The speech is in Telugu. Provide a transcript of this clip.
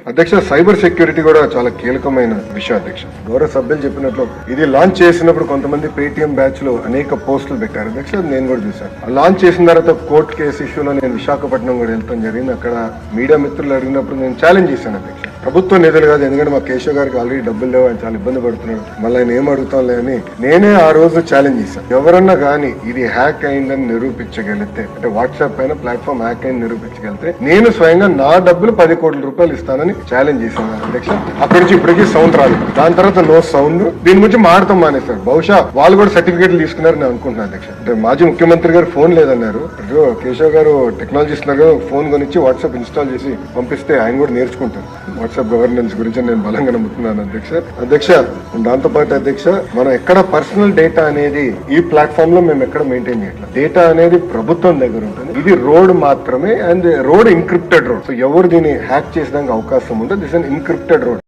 అధ్యక్ష, సైబర్ సెక్యూరిటీ కూడా చాలా కీలకమైన విషయం అధ్యక్ష. గౌరవ సభ్యులు చెప్పినట్లు ఇది లాంచ్ చేసినప్పుడు కొంతమంది పేటిఎం బ్యాచ్ లో అనేక పోస్టులు పెట్టారు అధ్యక్ష, నేను కూడా చూసాను. లాంచ్ చేసిన తర్వాత కోర్టు కేసు ఇష్యూలో నేను విశాఖపట్నం కూడా వెళ్తాం జరిగింది. అక్కడ మీడియా మిత్రులు అడిగినప్పుడు నేను ఛాలెంజ్ చేశాను అధ్యక్ష, ప్రభుత్వ నిధులు కాదు, ఎందుకంటే మా కేశవ్ గారికి ఆల్రెడీ డబ్బులు లేవు, ఆయన చాలా ఇబ్బంది పడుతున్నాడు, మళ్ళీ ఆయన ఏం అడుగుతాంలే అని నేనే ఆ రోజు ఛాలెంజ్ చేశాను. ఎవరన్నా కానీ ఇది హ్యాక్ అయిందని నిరూపించగలిగితే, అంటే వాట్సాప్ పైన ప్లాట్ఫామ్ హ్యాక్ అయింది నిరూపించగలిగితే నేను స్వయంగా నా డబ్బులు 10 కోట్ల రూపాయలు ఇస్తానని ఛాలెంజ్ చేశాను అధ్యక్ష. అక్కడి నుంచి ఇప్పటికీ సౌండ్ రాదు. దాని తర్వాత నో సౌండ్. దీని గురించి మాడతాం మానేస్తారు. బహుశా వాళ్ళు కూడా సర్టిఫికేట్లు తీసుకున్నారు నేను అనుకుంటున్నాను అధ్యక్ష. అంటే మాజీ ముఖ్యమంత్రి గారు ఫోన్ లేదన్నారు, కేశవ్ గారు టెక్నాలజిస్ట్ లాగా ఫోన్ కొనిచ్చి వాట్సాప్ ఇన్స్టాల్ చేసి పంపిస్తే ఆయన కూడా నేర్చుకుంటారు. వాట్సాప్ గవర్నెన్స్ గురించి నేను బలంగా నమ్ముతున్నాను అధ్యక్ష. దాంతో పాటు అధ్యక్ష, మనం ఎక్కడ పర్సనల్ డేటా అనేది ఈ ప్లాట్ఫామ్ లో మేము ఎక్కడ మెయింటైన్ చేయట్లేదు. డేటా అనేది ప్రభుత్వం దగ్గర ఉంటుంది. ఇది రోడ్ మాత్రమే, and road encrypted road. So ఎవరు దీన్ని హ్యాక్ చేసడానికి అవకాశం ఉండదు. This an encrypted road.